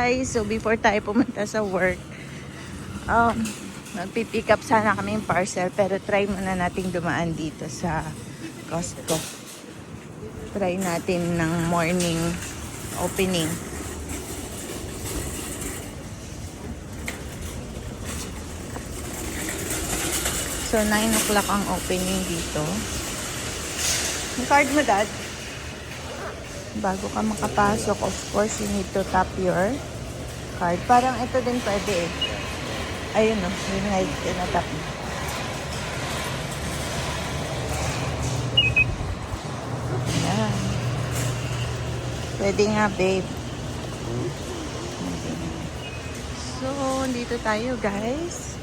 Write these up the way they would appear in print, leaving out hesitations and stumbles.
guys. So before tayo pumunta sa work, magpipick up sana kami yung parcel. Pero try muna nating dumaan dito sa Costco. Try natin ng morning opening. So 9 o'clock ang opening dito. Yung card mo, Dad? Bago ka makapasok, of course, you need to tap your card. Parang ito din pwede eh. Ayun o, yun nga yung tinatap mo. Ayan. Pwede nga, babe. So, dito tayo, guys.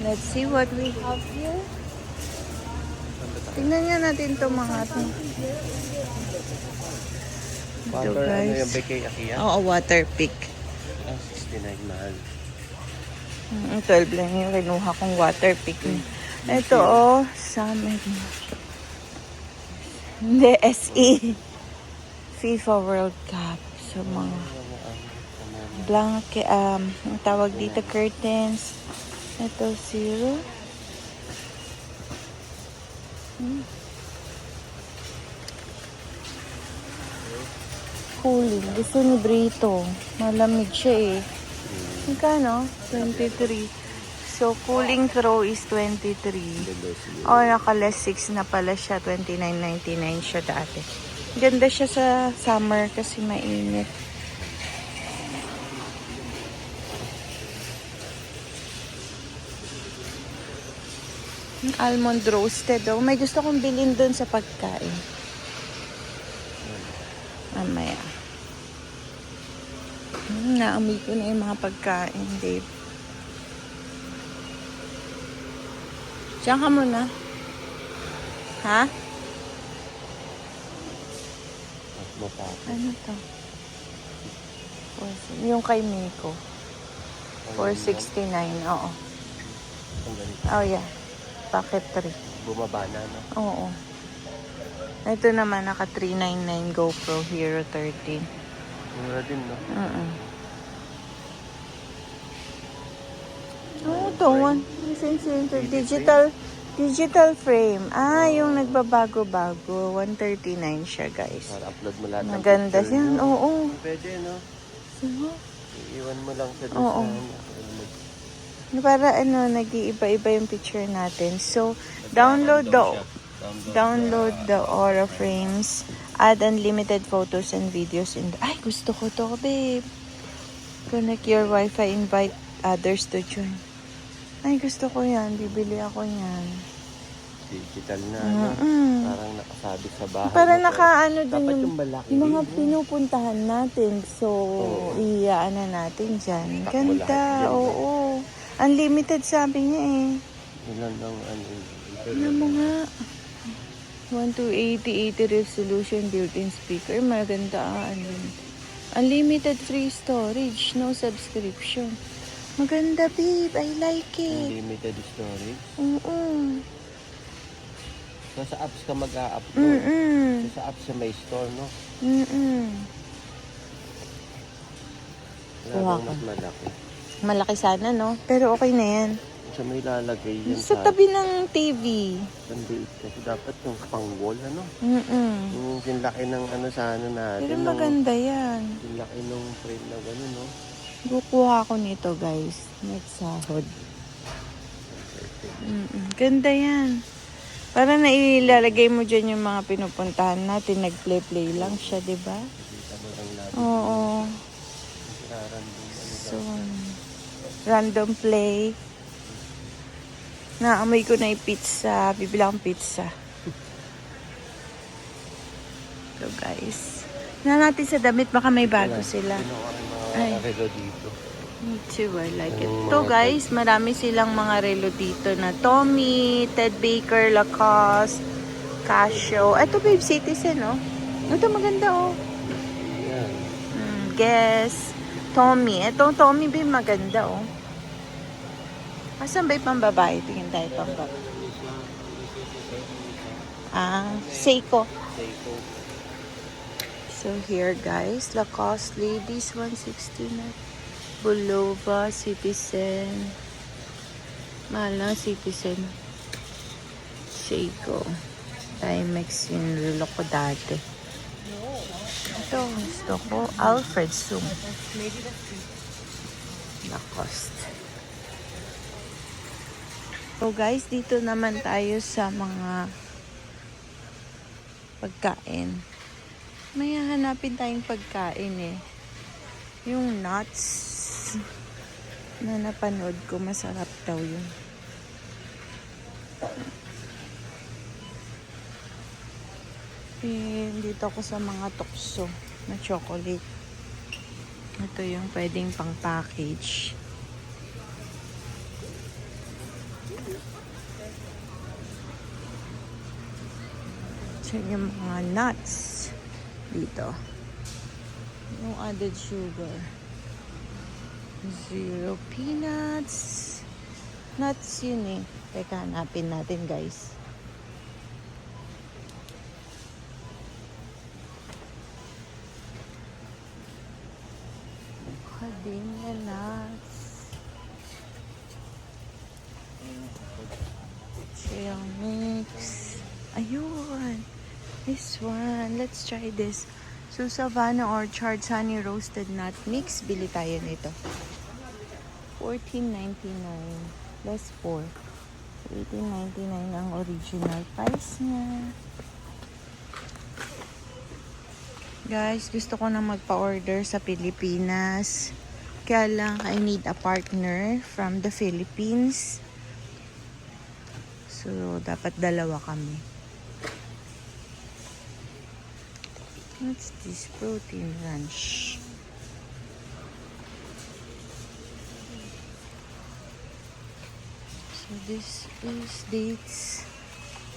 Let's see what we have here. Tingnan nga natin itong mga ito. Ito, Water, guys. ano yung Bekay Akia? Oo, water pick. 69 mahal. 12 lang yung kinuha kong water pick. Ito, oh, summer. Hindi, SE. FIFA World Cup. So, mga blanket, ang tawag dito, curtains. Ito, zero. Cooling. Gusto ni Brito. Malamig siya eh. Magkano? 23. So, cooling throw is 23. Oh, naka-less 6 na pala siya. 29.99 siya dati. Ganda siya sa summer kasi mainit. Almond roasted. Oh. May gusto kong bilhin dun sa pagkain. Mamaya. Naamoy ko na yung mga pagkain, babe. Diyan ka muna. Ha? Ano to? Yung kay Miko. 469, oo. Oh, yeah. Packet 3. Bumaba na, no? Oo. Ito naman, naka 399 GoPro Hero 13. Mura din, no? Ito, one. Digital frame. Yung nagbabago-bago. 139 siya, guys. Para upload mo lahat ng Maganda picture yan, mo. oo. Pwede, no? So, Iiwan mo lang sa oo. Para nag-iiba-iba yung picture natin. So, download the Aura frames. Add unlimited photos and videos in ay, gusto ko to, babe. Connect your Wi-Fi, invite others to join. Ay, gusto ko yan. Bibili ako yan. Digital na, no? Parang nakasabit sa bahay. Para mo, nakaano din dapat yung malaki mga din, pinupuntahan natin. So, iyaan na natin dyan. Ganda, oo. Unlimited sabi niya eh. Ilan ang Ano mo nga? 1280 resolution built-in speaker. Maganda unlimited free storage. No subscription. Maganda, babe. I like it. Unlimited storage. Oo. So, sa apps ka mag-a-upload. So, sa apps siya may store, no? Wala bang mas malaki? Malaki sana, no? Pero okay na yan. So, may lalagay yan Sa tabi ng TV. Sandiit kasi dapat yung pang-wall, ano? Mm-mm. Yung laki ng sa natin. Pero maganda yan. Yung laki ng frame na gano'n, no? Kukuha ko nito, guys. Next sahod. Ganda yan. Para nailalagay mo dyan yung mga pinupuntahan natin. Nag-play-play lang siya, di ba? Oo. So, random play. Naamoy ko na yung pizza. Bibili akong pizza. So, guys. Na natin sa damit. Baka may bago sila. Ay. Relo dito. Me too. I like it. Ito, guys. Marami silang mga relo dito na Tommy, Ted Baker, Lacoste, Casio. Ito, babe, Citizen, oh. Ito, maganda, oh. Yan. Guess. Tommy. Itong Tommy, babe, maganda, oh. Asan ba yung pambabae? Tingin tayo pambabae. Seiko. So here guys, Lacoste ladies 160 na. Bulova, Citizen. Mahal na Citizen. Seiko. Timex yung lulo ko dati. Ito, gusto ko. Alfred Sum. Lacoste. So guys, dito naman tayo sa mga pagkain. May hahanapin tayong pagkain eh. Yung nuts na napanood ko, masarap daw yun. Dito ako sa mga tukso na chocolate. Ito yung pwedeng pang package. So yung mga nuts dito. Yung added sugar. Zero peanuts. Nuts yun eh. Teka, hanapin natin guys. Macadamia nuts. Trail mix. Ayun. This one. Let's try this. So, Savannah Orchard's Honey Roasted Nut Mix. Bili tayo nito. $14.99. Plus 4. $18.99 ang original price niya. Guys, gusto ko na magpa-order sa Pilipinas. Kaya lang, I need a partner from the Philippines. So, dapat dalawa kami. What's this? Protein ranch. So, this is dates.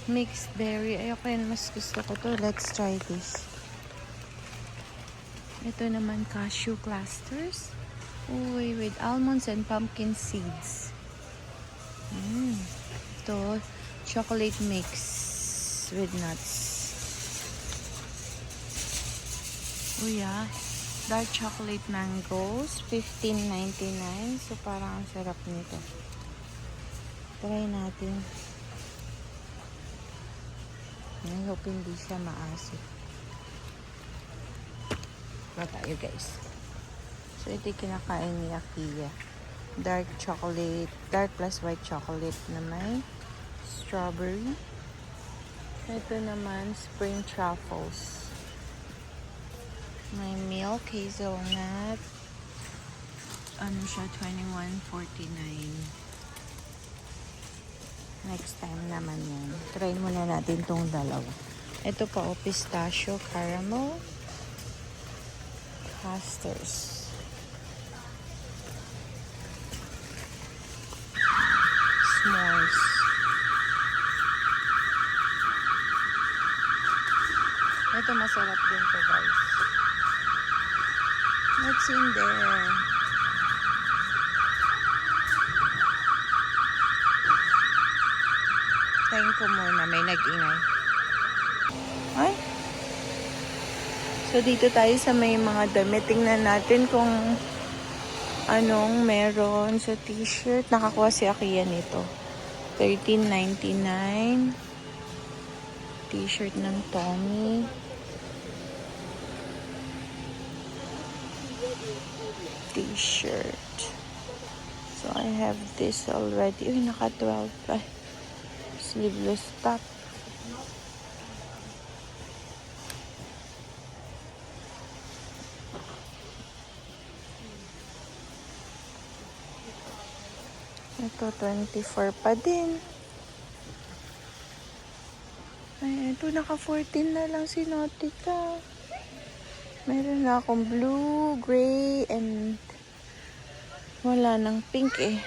Mixed berry. Ayoko yan. Mas gusto ko to. Let's try this. Ito naman cashew clusters. Uy, with almonds and pumpkin seeds. Ito, chocolate mix with nuts. Oh yeah, dark chocolate mangoes, $15.99. So parang ang sarap nito. Try natin. I hope hindi siya maasim. Ba tayo guys. So ito kinakain ni Akia. Dark chocolate, dark plus white chocolate na may strawberry. Ito naman spring truffles. May milk, hazelnut. Ano siya? $21.49. Next time naman yan. Try muna natin tong dalawa. Ito pa, pistachio, caramel, casters. S'mores. Ito masarap din to guys. What's in there? Tayin ko muna. May nag-ingay. Ay? So, dito tayo sa may mga damit. Tingnan natin kung anong meron sa t-shirt. Nakakuha si Akia nito. $13.99. T-shirt ng Tommy. T-shirt. So, I have this already. Uy, naka-12 pa. Sleeveless top. Ito, 24 pa din. Ay, ito, naka-14 na lang si Nautica. Meron na akong blue, gray, and wala nang pink eh.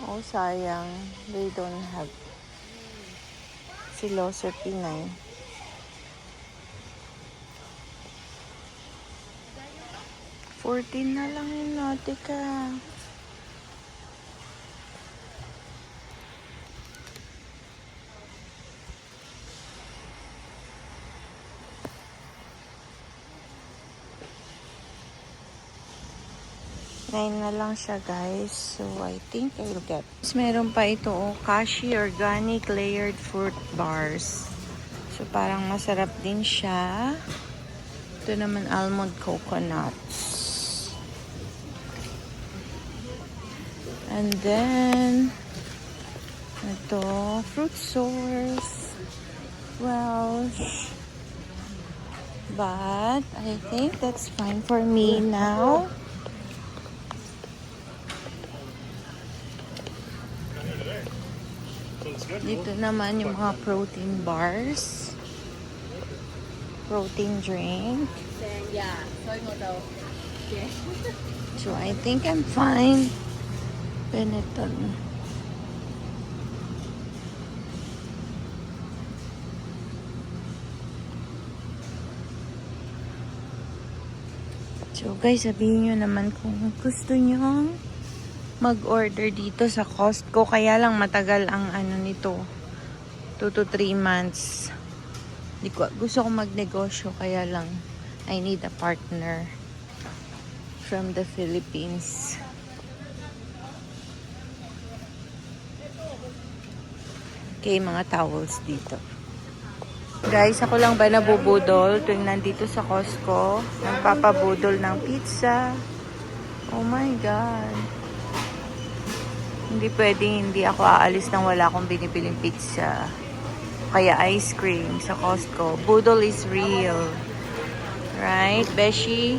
Oh, sayang. They don't have philosophy 9. $14 na lang yung Nautica. 9 na lang siya, guys. So, I think I'll get. Tapos, meron pa ito, Kashi Organic Layered Fruit Bars. So, parang masarap din siya. Ito naman, almond coconuts. And then, ito, fruit source. Welsh. But, I think that's fine for me now. Dito naman yung mga protein bars. Protein drink. So, I think I'm fine. Benetton. So, guys, sabihin nyo naman kung gusto nyo mag-order dito sa Costco. Kaya lang matagal ang ano nito. 2 to 3 months. Gusto ko magnegosyo, kaya lang I need a partner from the Philippines. Okay, mga towels dito. Guys, ako lang ba nabubudol tuwing nandito sa Costco? Nagpapabudol ng pizza. Oh my God. Hindi pwedeng hindi ako aalis nang wala akong binibiling pizza. Kaya ice cream sa Costco. Budol is real. Right, Beshi?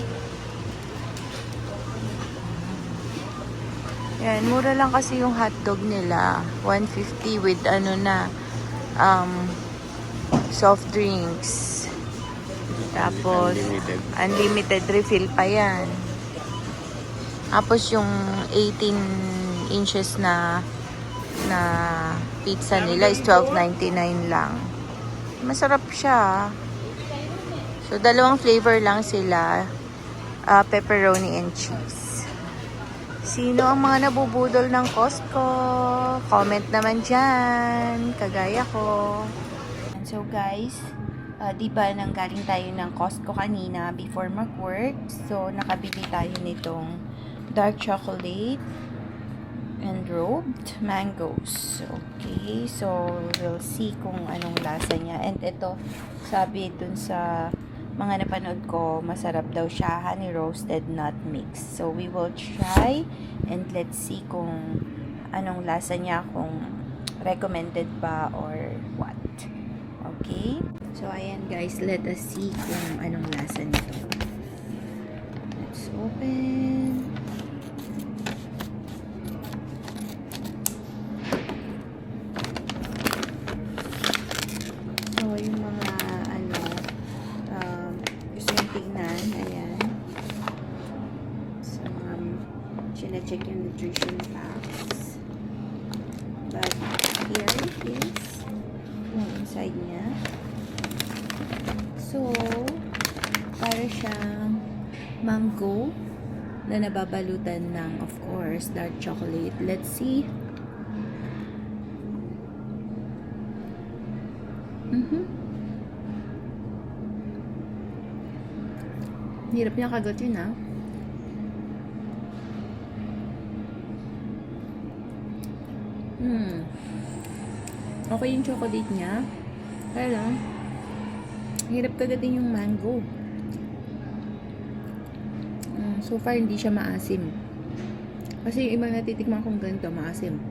Yan, mura lang kasi yung hotdog nila. 150 with soft drinks. Tapos, unlimited refill pa yan. Tapos yung 18 inches na pizza nila is $12.99 lang. Masarap siya. So, dalawang flavor lang sila. Pepperoni and cheese. Sino ang mga nabubudol ng Costco? Comment naman dyan. Kagaya ko. So guys, diba nanggaling tayo ng Costco kanina before mag-work. So, nakabili tayo nitong dark chocolate and roped mangoes. Okay, so we'll see kung anong lasa niya. And ito, sabi dun sa mga napanood ko, masarap daw siya, honey roasted nut mix. So we will try and let's see kung anong lasa niya, kung recommended ba or what. Okay? So ayan guys, let us see kung anong lasa nito. Let's open. So yung mga gusto yung tingnan, ayan. So check yung nutrition facts. But here it is. Yung inside niya. So, para siyang mango na nababalutan ng, of course, dark chocolate. Let's see. Hirap niya kagatin, ha? Okay yung chocolate niya. Kaya lang, hirap kagatin yung mango. So far, hindi siya maasim. Kasi yung ibang natitikman kong ganito, maasim.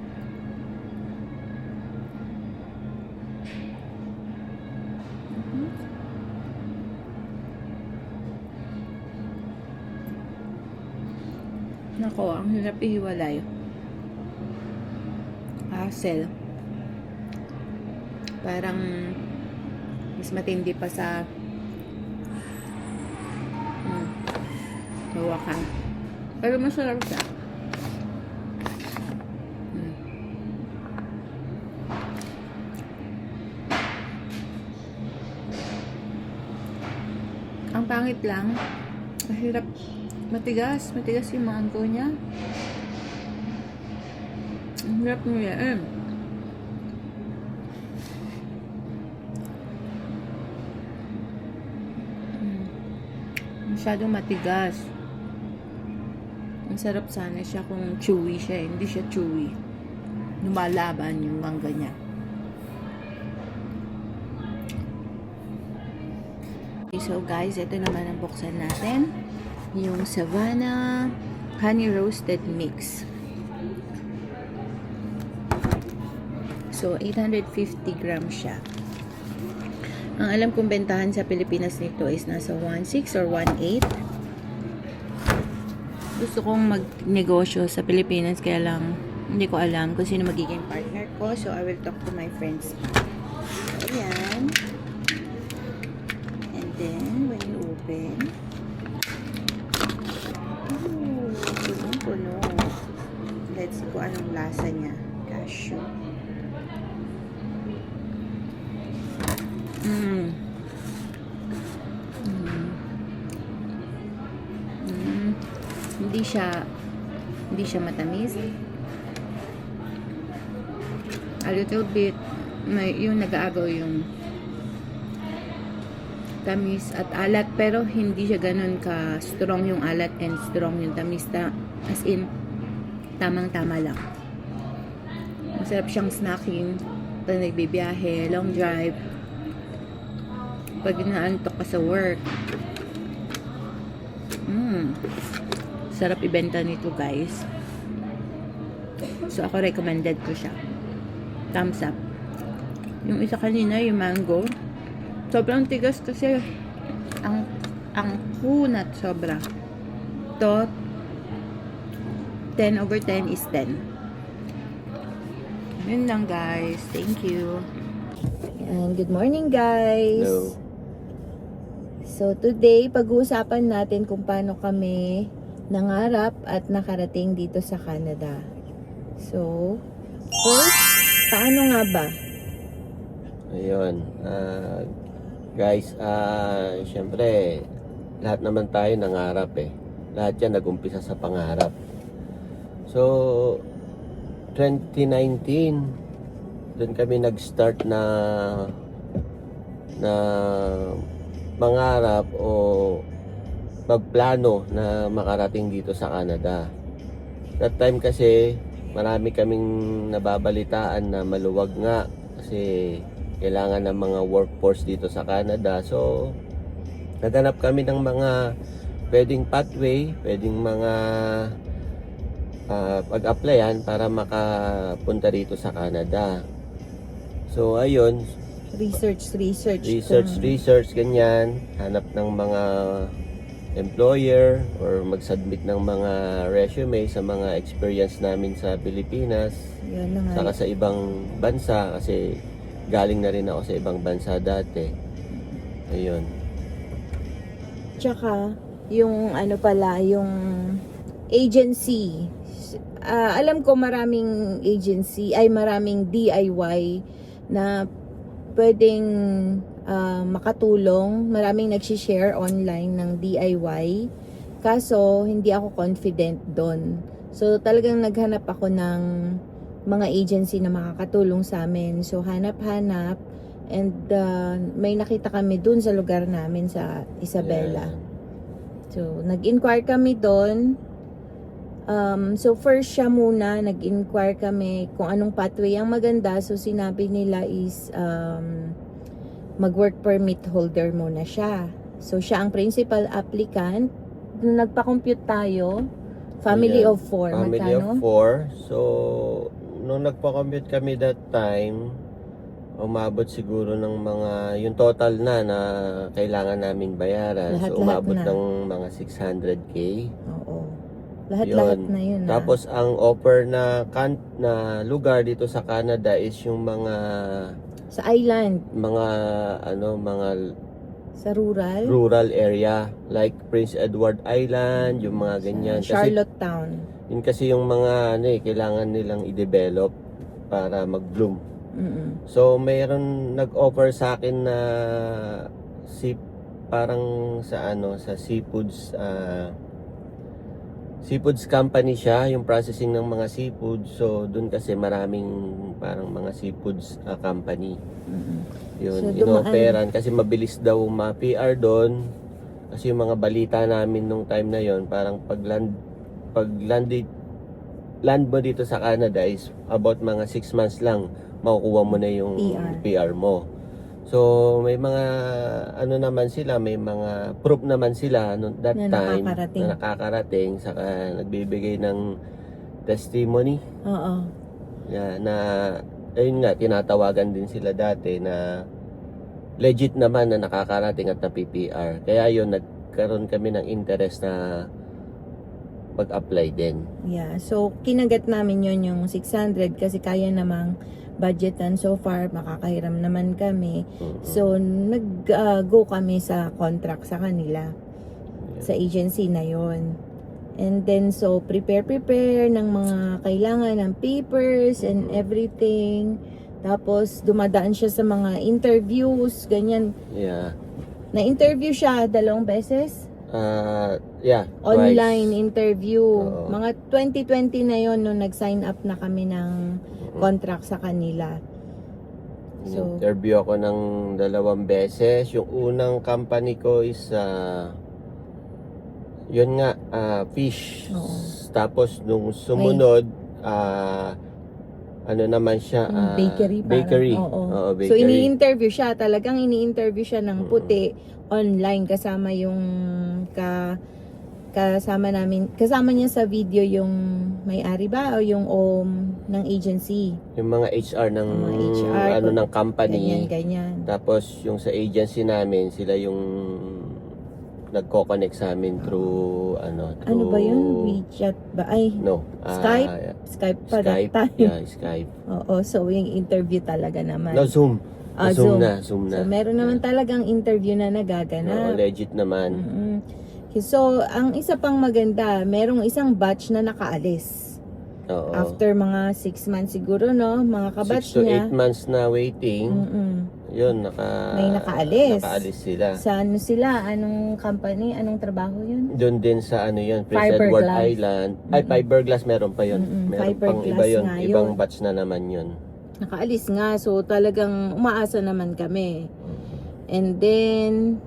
Nako, ang hirap ihiwalay. Hassle. Parang mas matindi pa sa hawakan. Pero masarap siya. Ang pangit lang, mahirap, matigas yung mango niya. Ang hirap niya masyadong matigas. Ang sarap sana siya kung chewy siya. Hindi siya chewy. Lumalaban yung mangga niya. Okay, so guys, ito naman ang buksan natin. Yung Savannah Honey Roasted Mix. So, 850 grams siya. Ang alam kong bentahan sa Pilipinas nito is nasa 1.6 or 1.8. Gusto kong magnegosyo sa Pilipinas, kaya lang hindi ko alam kung sino magiging partner ko. So, I will talk to my friends. So, ayan. And then, when you open, puno. Let's see kung anong lasa niya. Cashew. Hindi siya matamis. A little bit yung nag-aagaw yung tamis at alat, pero hindi siya ganun ka strong yung alat and strong yung tamis. As in, tamang-tama lang. Masarap siyang snacking pag nagbibiyahe, long drive, pag inaantok ka sa work. Sarap ibenta nito, guys. So, ako recommended ko siya. Thumbs up. Yung isa kanina, yung mango, sobrang tigas kasi ang kunat sobra. To 10 over 10 is 10. Yun lang, guys. Thank you. And good morning, guys. Hello. So today, pag-uusapan natin kung paano kami nangarap at nakarating dito sa Canada. So, first, paano nga ba? Ayun. Guys, syempre, lahat naman tayo nangarap eh. Lahat yan nag-umpisa sa pangarap. So, 2019, doon kami nag-start na mangarap o magplano na makarating dito sa Canada. That time kasi marami kaming nababalitaan na maluwag nga kasi kailangan ng mga workforce dito sa Canada. So naghanap kami ng mga pwedeng pathway, pwedeng mga pag-applyan para makapunta dito sa Canada. So ayun, research ganyan, hanap ng mga employer or mag-submit ng mga resume sa mga experience namin sa Pilipinas, Yan na nga. saka sa ibang bansa kasi galing na rin ako sa ibang bansa dati. Ayun. Tsaka, yung ano pala, yung agency. Alam ko maraming agency, ay maraming DIY na pwedeng makatulong. Maraming nagsishare online ng DIY. Kaso, hindi ako confident doon. So, talagang naghanap ako ng mga agency na makakatulong sa amin. So, hanap-hanap. And may nakita kami doon sa lugar namin sa Isabela. Yeah. So, nag-inquire kami doon. So, first siya muna, nag-inquire kami kung anong pathway ang maganda. So, sinabi nila is mag-work permit holder muna siya. So, siya ang principal applicant. Nung nagpa-compute tayo, family Ayan. of 4. Family Magkano? of 4. So, nung nagpa-commute kami that time, umabot siguro ng mga, yung total na kailangan naming bayaran. Lahat-lahat So, umabot na. ng mga 600K. Oo. Lahat-lahat Yun. na yun. Tapos, ang offer na lugar dito sa Canada is yung mga sa island, sa rural, rural area like Prince Edward Island, yung mga ganyan. sa Charlottetown. Yun kasi yung mga kailangan nilang i-develop para mag-bloom. So mayroon nag-offer sa akin na parang sa seafoods company siya, yung processing ng mga seafood. So doon kasi maraming parang mga seafoods company. Yun, So, inoperan kasi mabilis daw ma-PR doon. Kasi yung mga balita namin nung time na yon, parang pag-land pag land mo dito sa Canada is about mga 6 months lang makukuha mo na yung PR mo. So may mga ano naman sila, may mga proof naman sila no, that Na time nakakarating. na nakakarating, saka nagbibigay ng testimony. Oo. Yeah, na ayun nga, tinatawagan din sila dati na legit naman na nakakarating at na-PPR. Kaya yun, nagkaroon kami ng interest na mag-apply din. Yeah. So, kinagat namin yon yung 600 kasi kaya namang budgetan so far. Makakahiram naman kami. Mhm. So, nag-go kami sa contract sa kanila. Sa agency na yon. And then, so, prepare ng mga kailangan ng papers and everything. Tapos, dumadaan siya sa mga interviews, ganyan. Yeah. Na-interview siya 2 beses. Yeah, Online twice. interview. Oo. Mga 2020 na yon nung nag-sign up na kami ng contract sa kanila. So, Interview ako ng 2 beses. Yung unang company ko is yun nga, fish. Oo. Tapos nung sumunod, ano naman siya, bakery. Parang, bakery. Oo. Oo, bakery. So, ini-interview siya. Talagang ini-interview siya ng puti online kasama yung kasama niya sa video yung may-ari ba o yung ng agency. Yung mga HR ng Mga HR, ano ng company. Ganyan. Tapos yung sa agency namin, sila yung nagko-connect sa amin through through, Ano ba yun? WeChat ba? Ay, No. Skype? Skype pa that Skype. time. Yeah, Skype. Oo, so yung interview talaga naman. No, Zoom. Zoom. Zoom na. So meron naman talagang interview na Oo, nagaganap. legit naman. Mm-mm. So, ang isa pang maganda, merong isang batch na nakaalis. Oo. After mga 6 months siguro, no? Mga 6 kabatch to niya. 8 months na waiting. Mm-mm. Yun, May nakaalis. Nakaalis sila. Sa ano sila? Anong company? Anong trabaho yun? Doon din sa Prince Edward Fiberglass. Island. Ay, Fiberglass meron pa yun. Mm-mm, Meron pang Fiberglass iba yun. nga Ibang yun. batch na naman yun. Nakaalis nga. So, talagang umaasa naman kami. And then,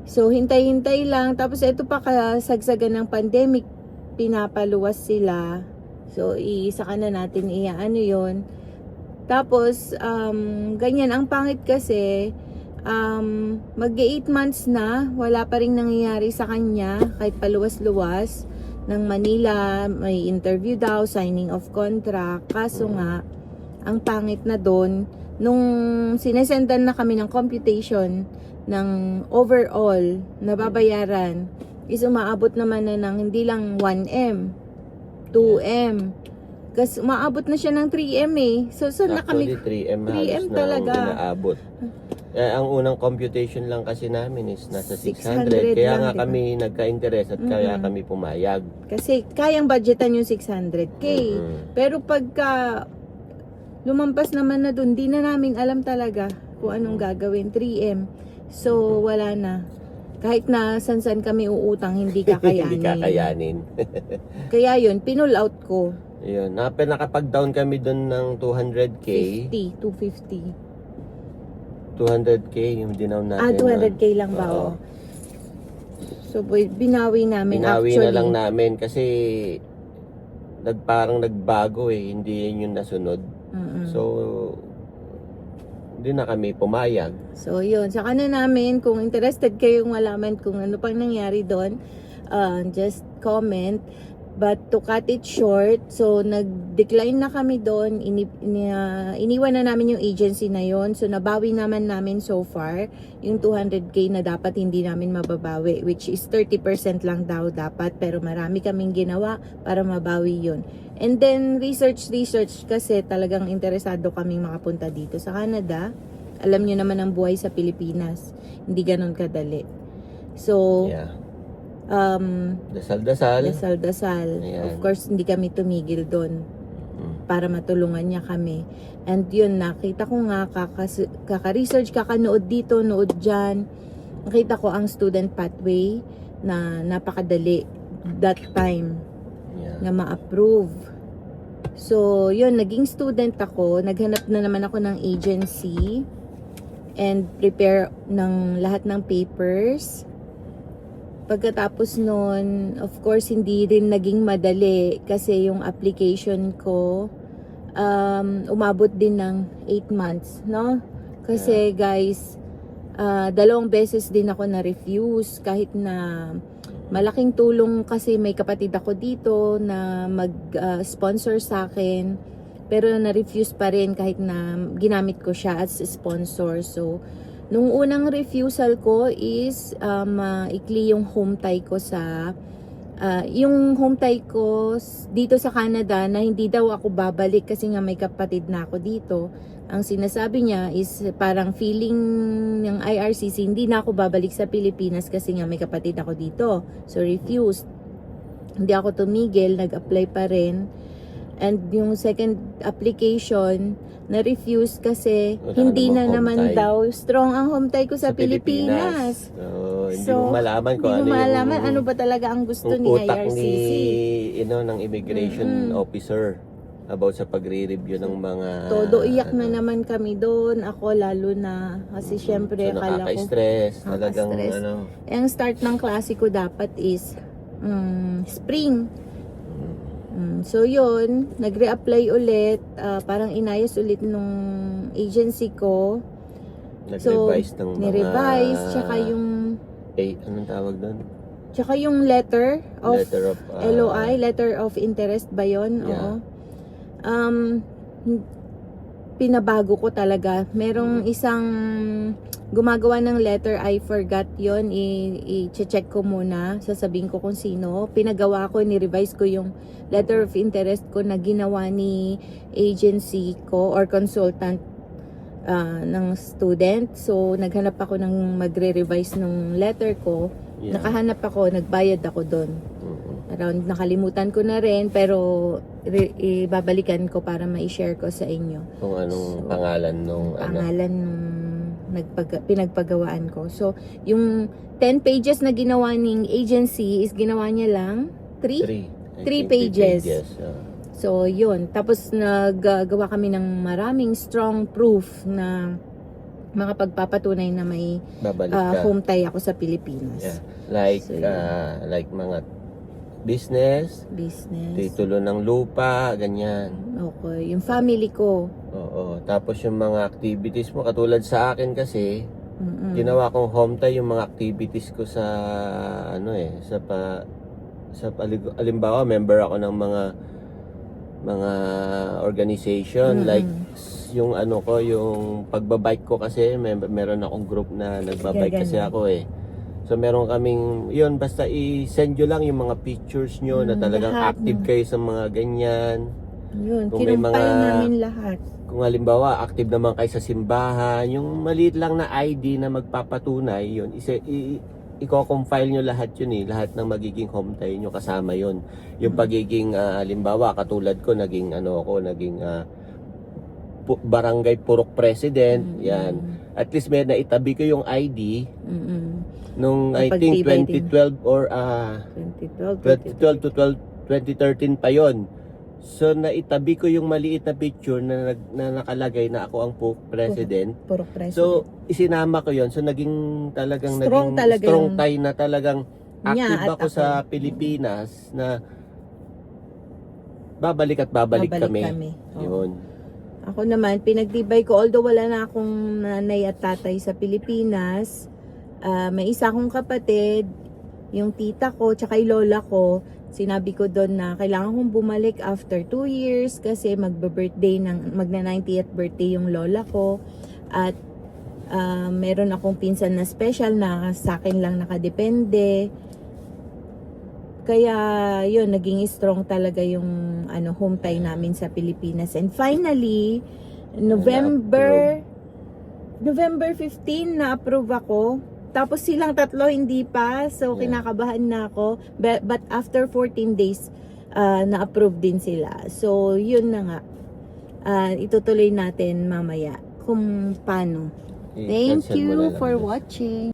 so, hintay-hintay lang. Tapos, ito pa kasagsagan ng pandemic, pinapaluwas sila. So, saka na natin ano yon. Tapos, ganyan. Ang pangit kasi, mag-8 months na, wala pa rin nangyayari sa kanya, kahit paluwas-luwas. Ng Manila, may interview daw, signing of contract. Kaso nga, ang pangit na doon, nung sinesendan na kami ng computation ng overall na babayaran, is umaabot naman na ng hindi lang 1M, 2M. Kasi umaabot na siya ng 3M eh. So na Actually, kami 3M 3M halos na talaga. ang inaabot. Ang unang computation lang kasi namin is nasa 600 600. Kaya lang, nga diba? kami nagka-interest at kaya kami pumayag. kasi kayang budgetan yung 600k. Pero pagka lumampas naman na dun, di na namin alam talaga kung anong gagawin. 3M. So, wala na. Kahit na san-san kami uutang, hindi kakayanin. Hindi kakayanin. Kaya yun, pinull out ko. Yun. Nakapag-down kami doon ng 200k. 250. 200k yung dinaw natin. 200k lang ba? Oo. Oh. So, binawi namin Binawi actually. na lang namin kasi parang nagbago eh. Hindi yun yung nasunod. So, hindi na kami pumayag. So, yun. Saka na namin, kung interested kayong malaman kung ano pang nangyari doon, just comment. But to cut it short, so nag-decline na kami doon, iniwan na namin yung agency na yon. So nabawi naman namin so far yung 200k na dapat hindi namin mababawi, which is 30% lang daw dapat, pero marami kaming ginawa para mabawi yun. And then research kasi talagang interesado kaming makapunta dito sa Canada. Alam nyo naman ang buhay sa Pilipinas, hindi ganun kadali. So Yeah. Dasal-dasal. Ayan. Of course, hindi kami tumigil doon para matulungan niya kami. And yun, nakita ko nga, kaka-research, kakanood dito, nood dyan. Nakita ko ang student pathway na napakadali that time na ma-approve. So, yun, naging student ako. Naghanap na naman ako ng agency and prepare ng lahat ng papers. pagkatapos nun, of course, hindi rin naging madali kasi yung application ko umabot din ng 8 months, no? Kasi guys, 2 beses din ako na-refuse kahit na malaking tulong kasi may kapatid ako dito na mag-sponsor sa akin, pero na-refuse pa rin kahit na ginamit ko siya as sponsor. So, nung unang refusal ko is maikli yung home tie ko sa yung home tie ko dito sa Canada na hindi daw ako babalik kasi nga may kapatid na ako dito. Ang sinasabi niya is parang feeling ng IRCC hindi na ako babalik sa Pilipinas kasi nga may kapatid ako dito. So refused. Hindi ako tumigil, nag-apply pa rin. And yung second application, na-refuse kasi Wala hindi na namang home naman tie. daw strong ang home tie ko sa Pilipinas. Hindi So, mo malaman kung Hindi mo ano malaman yung ano ba talaga ang gusto yung ni utak IRCC. ng immigration officer about sa pagre-review ng mga Todo iyak na naman kami doon. Ako lalo na kasi syempre so, akala ko nakaka-stress talagang nakaka-stress. ano. ang start ng klase ko dapat is spring. So yun, nag-reapply ulit, parang inayos ulit nung agency ko. Nag-revise ng mga Ni-revise, tsaka yung anong tawag doon? tsaka yung letter of LOI. letter of interest ba yun? Yeah. Oo. Pinabago ko talaga. Merong isang gumagawa ng letter, I forgot yon, i-check ko muna, sasabihin ko kung sino. Pinagawa ko, ni-revise ko yung letter of interest ko na ginawa ni agency ko or consultant ng student. So, naghanap ako ng magre-revise ng letter ko. Yeah. Nakahanap ako, nagbayad ako doon. Around, nakalimutan ko na rin, pero ibabalikan ko para ma-share ko sa inyo. Kung anong pangalan nung Pangalan nung pinagpagawaan ko. So, yung 10 pages na ginawa ng agency is ginawa niya lang 3 pages. So, yun. Tapos, naggawa kami ng maraming strong proof na makapagpapatunay na may home tie ako sa Pilipinas. Yeah. Like, So, yun. like mga business, titulo ng lupa, ganyan. Okay. Yung family ko. Oo. Tapos yung mga activities mo, katulad sa akin kasi, Mm-mm. ginawa kong home tie yung mga activities ko sa alimbawa member ako ng mga organization, like yung yung pagbabike ko kasi meron akong group na nagbabike kasi ako eh. So meron kaming yun, basta i-send nyo lang yung mga pictures nyo na talagang lahat active kayo sa mga ganyan. Yun, Kung may kinumpay namin lahat. Kung halimbawa active naman kayo sa simbahan, yung maliit lang na ID na magpapatunay, yun i-compile nyo lahat yun eh, lahat ng magiging home tie nyo kasama yun. Yung pagiging halimbawa katulad ko naging barangay Purok President, yan. At least may naitabi ko yung ID nung I think 2012 or 2012 to 2013 pa yon. So naitabi ko yung maliit na picture na nakalagay na ako ang President. Purok President. So isinama ko yon. So naging Strong tie na talagang active ako sa Pilipinas na babalik kami. Yun. Ako naman, pinagtibay ko, although wala na akong nanay at tatay sa Pilipinas, may isa akong kapatid, yung tita ko, tsaka yung lola ko, sinabi ko doon na kailangan kong bumalik after 2 years kasi magna-90th birthday yung lola ko. At meron akong pinsan na special na sa akin lang nakadepende. Kaya yun, naging strong talaga yung home tie namin sa Pilipinas. And finally, November 15 na-approve ako. Tapos silang tatlo hindi pa. So kinakabahan na ako. But after 14 days, na-approve din sila. So yun na nga. Itutuloy natin mamaya kung paano. Thank you for watching.